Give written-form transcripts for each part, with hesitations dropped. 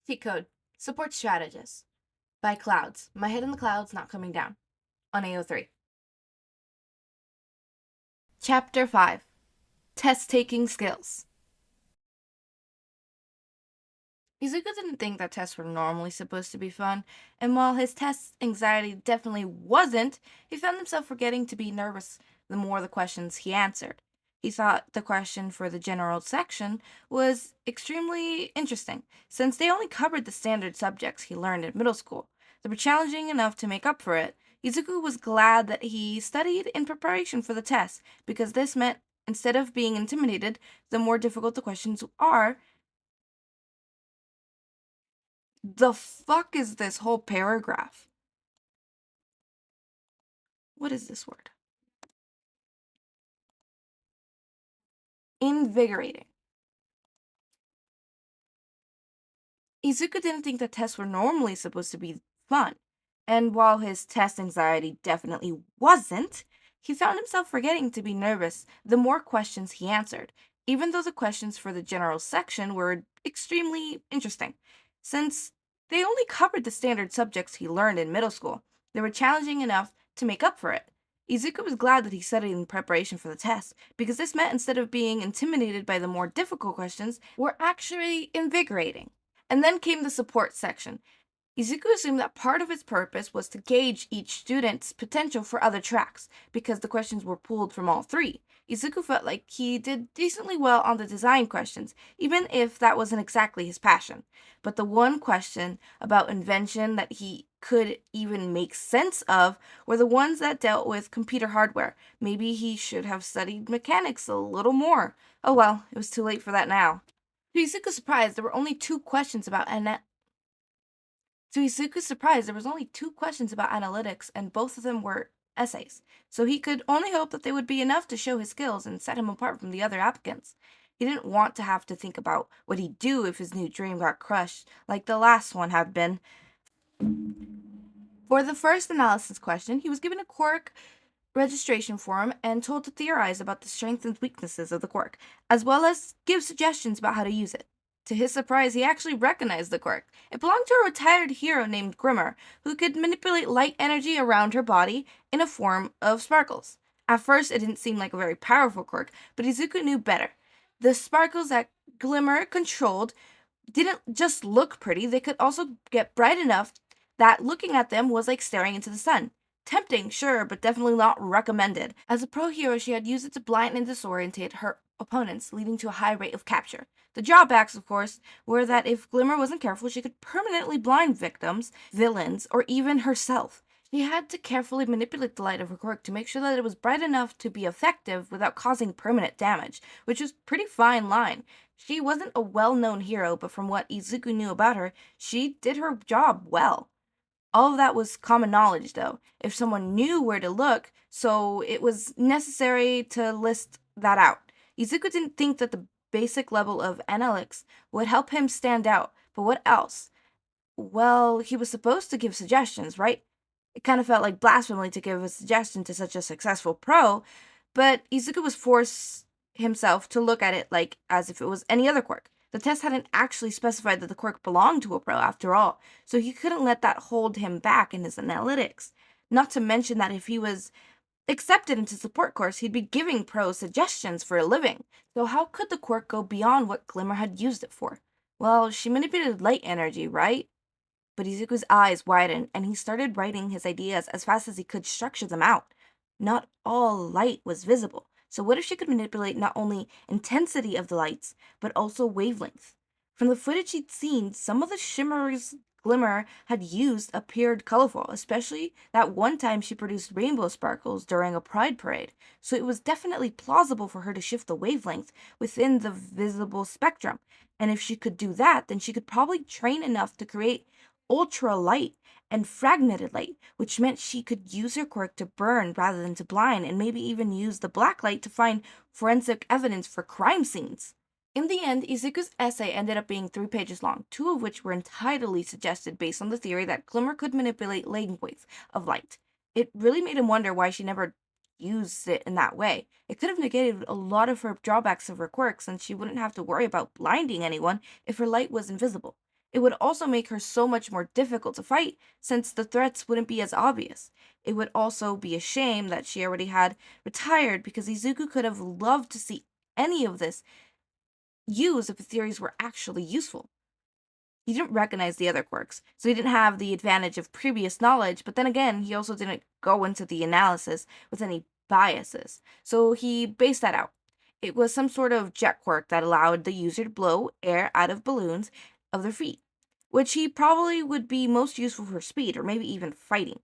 Cheat code. Support Strategist. By Clouds. My head in the clouds, not coming down. On AO3. Chapter 5. Test-taking skills. Izuku didn't think that tests were normally supposed to be fun, and while his test anxiety definitely wasn't, he found himself forgetting to be nervous the more the questions he answered. He thought the question for the general section was extremely interesting, since they only covered the standard subjects he learned in middle school. They were challenging enough to make up for it. Izuku was glad that he studied in preparation for the test, because this meant instead of being intimidated, the more difficult the questions are, the fuck is this whole paragraph? What is this word? Invigorating. Izuku didn't think that tests were normally supposed to be fun, and while his test anxiety definitely wasn't, he found himself forgetting to be nervous the more questions he answered, even though the questions for the general section were extremely interesting. Since they only covered the standard subjects he learned in middle school, they were challenging enough to make up for it. Izuku was glad that he studied in preparation for the test, because this meant instead of being intimidated by the more difficult questions, were actually invigorating. And then came the support section. Izuku assumed that part of its purpose was to gauge each student's potential for other tracks, because the questions were pulled from all three. Izuku felt like he did decently well on the design questions, even if that wasn't exactly his passion. But the one question about invention that he could even make sense of were the ones that dealt with computer hardware. Maybe he should have studied mechanics a little more. Oh well, it was too late for that now. To Izuku's surprise, there were only two questions about analytics, and both of them were essays, so he could only hope that they would be enough to show his skills and set him apart from the other applicants. He didn't want to have to think about what he'd do if his new dream got crushed, like the last one had been. For the first analysis question, he was given a quirk registration form and told to theorize about the strengths and weaknesses of the quirk, as well as give suggestions about how to use it. To his surprise, he actually recognized the quirk. It belonged to a retired hero named Grimmer, who could manipulate light energy around her body in a form of sparkles. At first, it didn't seem like a very powerful quirk, but Izuku knew better. The sparkles that Glimmer controlled didn't just look pretty, they could also get bright enough that looking at them was like staring into the sun. Tempting, sure, but definitely not recommended. As a pro hero, she had used it to blind and disorientate her opponents, leading to a high rate of capture. The drawbacks, of course, were that if Glimmer wasn't careful, she could permanently blind victims, villains, or even herself. She had to carefully manipulate the light of her quirk to make sure that it was bright enough to be effective without causing permanent damage, which was a pretty fine line. She wasn't a well-known hero, but from what Izuku knew about her, she did her job well. All of that was common knowledge, though, if someone knew where to look, so it was necessary to list that out. Izuku didn't think that the basic level of analytics would help him stand out, but what else? Well, he was supposed to give suggestions, right? It kind of felt like blasphemy to give a suggestion to such a successful pro, but Izuku was forced himself to look at it like as if it was any other quirk. The test hadn't actually specified that the quirk belonged to a pro after all, so he couldn't let that hold him back in his analytics. Not to mention that if he was accepted into support course, he'd be giving pros suggestions for a living. So how could the quirk go beyond what Glimmer had used it for? Well, she manipulated light energy, right? But Izuku's eyes widened, and he started writing his ideas as fast as he could structure them out. Not all light was visible, so what if she could manipulate not only intensity of the lights, but also wavelength? From the footage he'd seen, some of the shimmers Glimmer had used appeared colorful, especially that one time she produced rainbow sparkles during a pride parade, so it was definitely plausible for her to shift the wavelength within the visible spectrum. And if she could do that, then she could probably train enough to create ultra light and fragmented light, which meant she could use her quirk to burn rather than to blind, and maybe even use the black light to find forensic evidence for crime scenes. In the end, Izuku's essay ended up being 3 pages long, 2 of which were entirely suggested based on the theory that Glimmer could manipulate wavelengths of light. It really made him wonder why she never used it in that way. It could have negated a lot of her drawbacks of her quirk, since she wouldn't have to worry about blinding anyone if her light was invisible. It would also make her so much more difficult to fight, since the threats wouldn't be as obvious. It would also be a shame that she already had retired, because Izuku could have loved to see any of this used if the theories were actually useful. He didn't recognize the other quirks, so he didn't have the advantage of previous knowledge, but then again, he also didn't go into the analysis with any biases, so he based that out. It was some sort of jet quirk that allowed the user to blow air out of balloons of their feet, which he probably would be most useful for speed or maybe even fighting.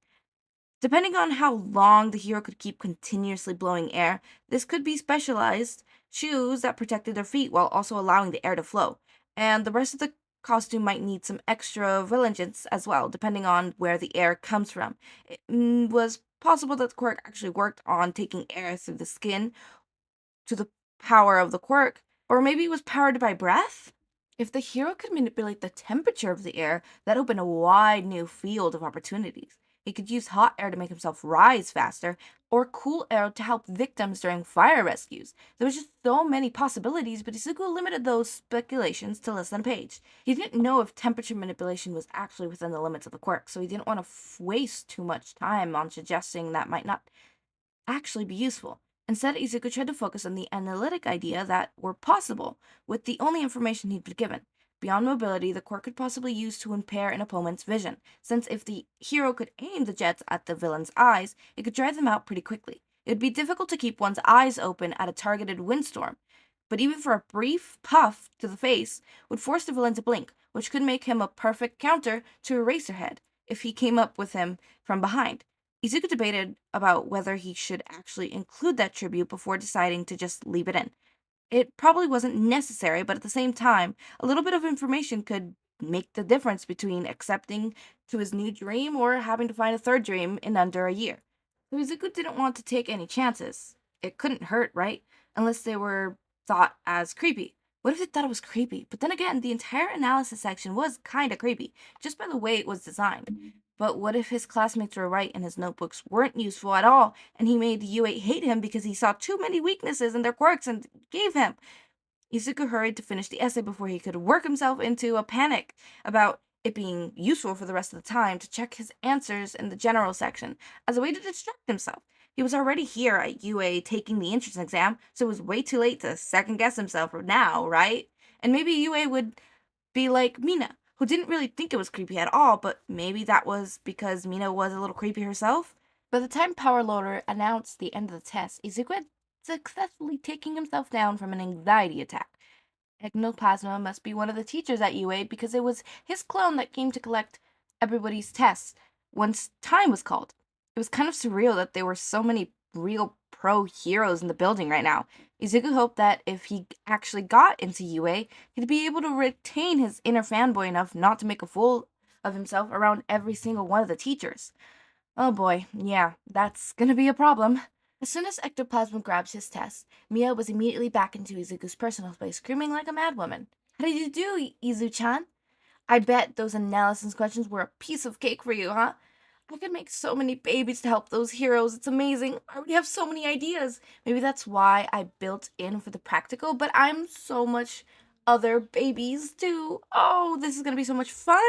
Depending on how long the hero could keep continuously blowing air, this could be specialized shoes that protected their feet while also allowing the air to flow. And the rest of the costume might need some extra vigilance as well, depending on where the air comes from. It was possible that the quirk actually worked on taking air through the skin to the power of the quirk, or maybe it was powered by breath? If the hero could manipulate the temperature of the air, that opened a wide new field of opportunities. He could use hot air to make himself rise faster, or cool air to help victims during fire rescues. There was just so many possibilities, but Izuku limited those speculations to less than a page. He didn't know if temperature manipulation was actually within the limits of the quirk, so he didn't want to waste too much time on suggesting that might not actually be useful. Instead, Izuku tried to focus on the analytic idea that were possible with the only information he'd been given. Beyond mobility, the quirk could possibly use to impair an opponent's vision, since if the hero could aim the jets at the villain's eyes, it could drive them out pretty quickly. It would be difficult to keep one's eyes open at a targeted windstorm, but even for a brief puff to the face would force the villain to blink, which could make him a perfect counter to Eraserhead if he came up with him from behind. Izuku debated about whether he should actually include that tribute before deciding to just leave it in. It probably wasn't necessary, but at the same time, a little bit of information could make the difference between accepting to his new dream or having to find a third dream in under a year. So Izuku didn't want to take any chances. It couldn't hurt, right? Unless they were thought as creepy. What if they thought it was creepy? But then again, the entire analysis section was kinda creepy, just by the way it was designed. But what if his classmates were right and his notebooks weren't useful at all, and he made UA hate him because he saw too many weaknesses in their quirks and gave him? Izuku hurried to finish the essay before he could work himself into a panic about it being useful for the rest of the time to check his answers in the general section as a way to distract himself. He was already here at UA taking the entrance exam, so it was way too late to second guess himself now, right? And maybe UA would be like Mina, who didn't really think it was creepy at all, but maybe that was because Mina was a little creepy herself. By the time Power Loader announced the end of the test, Izuku had successfully taken himself down from an anxiety attack. Ectoplasma must be one of the teachers at UA because it was his clone that came to collect everybody's tests once time was called. It was kind of surreal that there were so many real pro heroes in the building right now. Izuku hoped that if he actually got into UA, he'd be able to retain his inner fanboy enough not to make a fool of himself around every single one of the teachers. Oh boy, yeah, that's gonna be a problem. As soon as Ectoplasm grabs his test, Mia was immediately back into Izuku's personal space, screaming like a madwoman. How did you do, Izu-chan? I bet those analysis questions were a piece of cake for you, huh? I could make so many babies to help those heroes. It's amazing. I already have so many ideas. Maybe that's why I built in for the practical, but I'm so much other babies too. Oh, this is gonna be so much fun.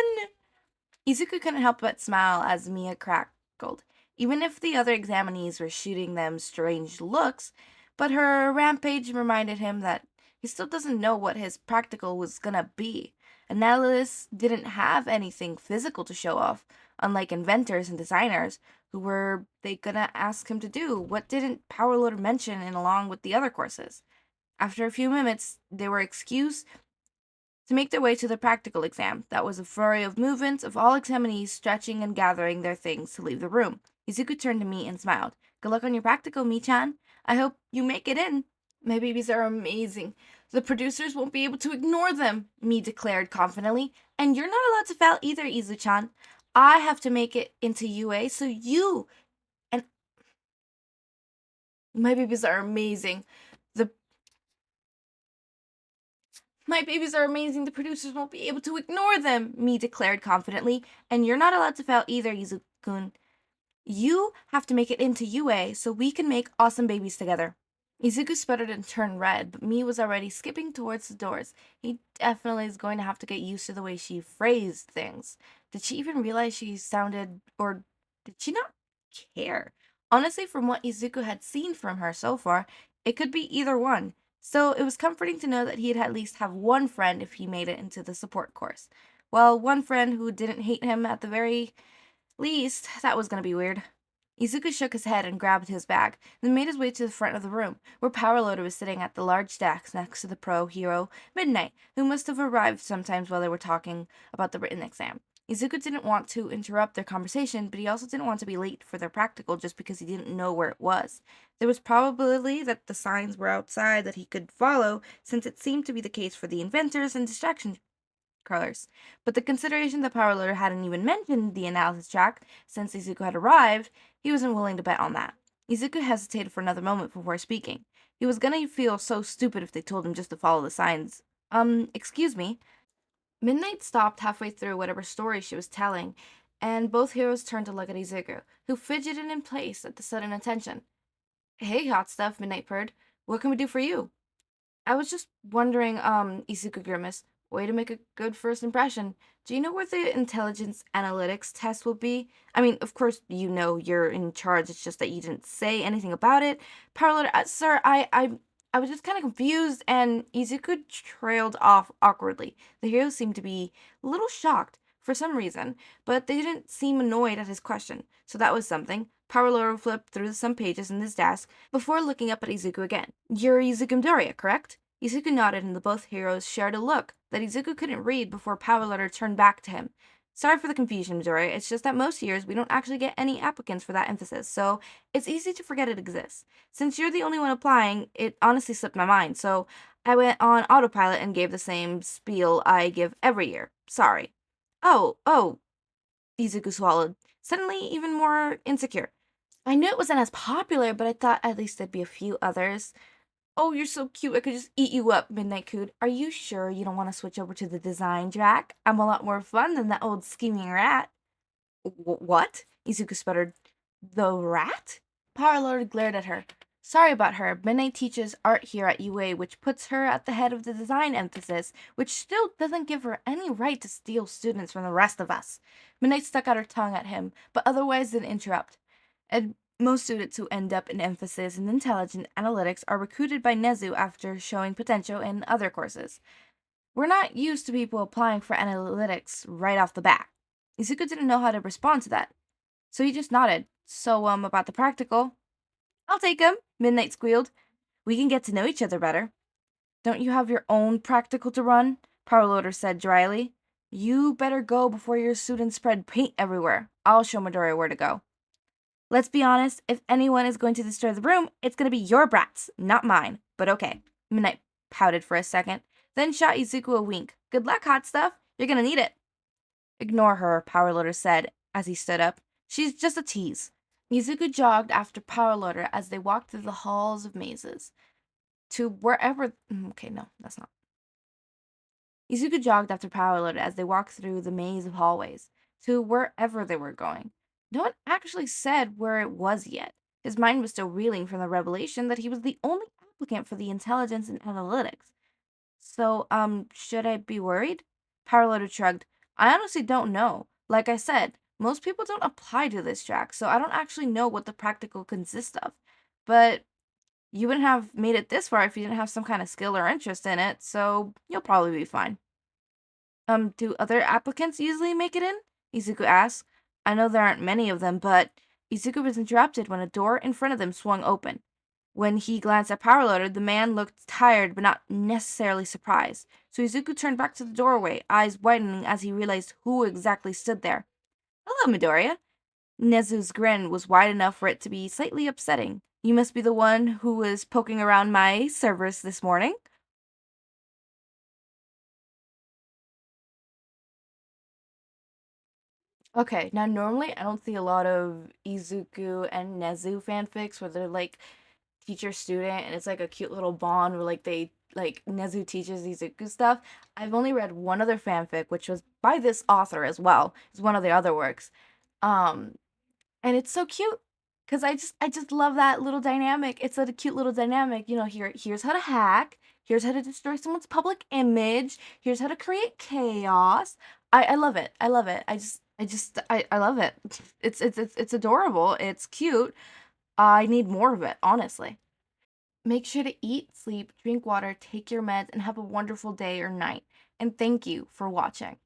Izuku couldn't help but smile as Mia crackled, even if the other examinees were shooting them strange looks, but her rampage reminded him that he still doesn't know what his practical was gonna be. Analysts didn't have anything physical to show off, unlike inventors and designers, who were they gonna ask him to do? What didn't Powerloader mention in along with the other courses? After a few minutes, they were excused to make their way to the practical exam. That was a flurry of movements of all examinees stretching and gathering their things to leave the room. Izuku turned to me and smiled. Good luck on your practical, Mi-chan. I hope you make it in. My babies are amazing. The producers won't be able to ignore them, Mi declared confidently. And you're not allowed to fail either, Izu-chan. I have to make it into UA, so you and my babies are amazing. The My babies are amazing. The producers won't be able to ignore them, Mi declared confidently. And you're not allowed to fail either, Izuku. You have to make it into UA so we can make awesome babies together. Izuku sputtered and turned red, but Mii was already skipping towards the doors. He definitely is going to have to get used to the way she phrased things. Did she even realize she sounded, or did she not care? Honestly, from what Izuku had seen from her so far, it could be either one. So it was comforting to know that he'd at least have one friend if he made it into the support course. Well, one friend who didn't hate him at the very least. That was going to be weird. Izuku shook his head and grabbed his bag, then made his way to the front of the room, where Power Loader was sitting at the large desk next to the pro hero, Midnight, who must have arrived sometimes while they were talking about the written exam. Izuku didn't want to interrupt their conversation, but he also didn't want to be late for their practical just because he didn't know where it was. There was probability that the signs were outside that he could follow, since it seemed to be the case for the inventors and distraction colors. But the consideration that Power Loader hadn't even mentioned the analysis track since Izuku had arrived, he wasn't willing to bet on that. Izuku hesitated for another moment before speaking. He was gonna feel so stupid if they told him just to follow the signs. Excuse me. Midnight stopped halfway through whatever story she was telling, and both heroes turned to look at Izuku, who fidgeted in place at the sudden attention. Hey, hot stuff, Midnight purred. What can we do for you? I was just wondering, Izuku grimaced. Way to make a good first impression. Do you know where the intelligence analytics test will be? I mean, of course, you know you're in charge. It's just that you didn't say anything about it. Parallel, sir, I was just kind of confused, and Izuku trailed off awkwardly. The heroes seemed to be a little shocked for some reason, but they didn't seem annoyed at his question, so that was something. Parallel flipped through some pages in his desk before looking up at Izuku again. You're Izuku Midoriya, correct? Izuku nodded, and the both heroes shared a look that Izuku couldn't read before Power Letter turned back to him. Sorry for the confusion, Midoriya. It's just that most years we don't actually get any applicants for that emphasis, so it's easy to forget it exists. Since you're the only one applying, it honestly slipped my mind, so I went on autopilot and gave the same spiel I give every year. Sorry. Oh, Izuku swallowed, suddenly even more insecure. I knew it wasn't as popular, but I thought at least there'd be a few others. Oh, you're so cute. I could just eat you up, Midnight cooed. Are you sure you don't want to switch over to the design track? I'm a lot more fun than that old scheming rat. What? Izuku sputtered. The rat? Power Lord glared at her. Sorry about her. Midnight teaches art here at UA, which puts her at the head of the design emphasis, which still doesn't give her any right to steal students from the rest of us. Midnight stuck out her tongue at him, but otherwise didn't interrupt. And most students who end up in emphasis in intelligent analytics are recruited by Nezu after showing potential in other courses. We're not used to people applying for analytics right off the bat. Izuku didn't know how to respond to that, so he just nodded. So, about the practical. I'll take him, Midnight squealed. We can get to know each other better. Don't you have your own practical to run? Powerloader said dryly. You better go before your students spread paint everywhere. I'll show Midoriya where to go. Let's be honest, if anyone is going to destroy the room, it's going to be your brats, not mine. But okay. Midnight pouted for a second, then shot Izuku a wink. Good luck, hot stuff. You're going to need it. Ignore her, Powerloader said as he stood up. She's just a tease. Izuku jogged after Powerloader as they walked through the halls of mazes. To wherever. Okay, no, that's not. Izuku jogged after Powerloader as they walked through the maze of hallways, to wherever they were going. No one actually said where it was yet. His mind was still reeling from the revelation that he was the only applicant for the intelligence and analytics. So, should I be worried? Powerloader shrugged. I honestly don't know. Like I said, most people don't apply to this track, so I don't actually know what the practical consists of. But you wouldn't have made it this far if you didn't have some kind of skill or interest in it, so you'll probably be fine. Do other applicants usually make it in? Izuku asked. I know there aren't many of them, but Izuku was interrupted when a door in front of them swung open. When he glanced at Powerloader, the man looked tired but not necessarily surprised. So Izuku turned back to the doorway, eyes widening as he realized who exactly stood there. Hello, Midoriya. Nezu's grin was wide enough for it to be slightly upsetting. You must be the one who was poking around my servers this morning. Okay, now normally I don't see a lot of Izuku and Nezu fanfics where they're like teacher student and it's like a cute little bond where like Nezu teaches Izuku stuff. I've only read one other fanfic, which was by this author as well. It's one of the other works. Um, and it's so cute. 'Cause I just love that little dynamic. It's a cute little dynamic, here's how to hack, here's how to destroy someone's public image, here's how to create chaos. I love it, I love it. I love it. It's adorable, it's cute. I need more of it, honestly. Make sure to eat, sleep, drink water, take your meds, and have a wonderful day or night. And thank you for watching.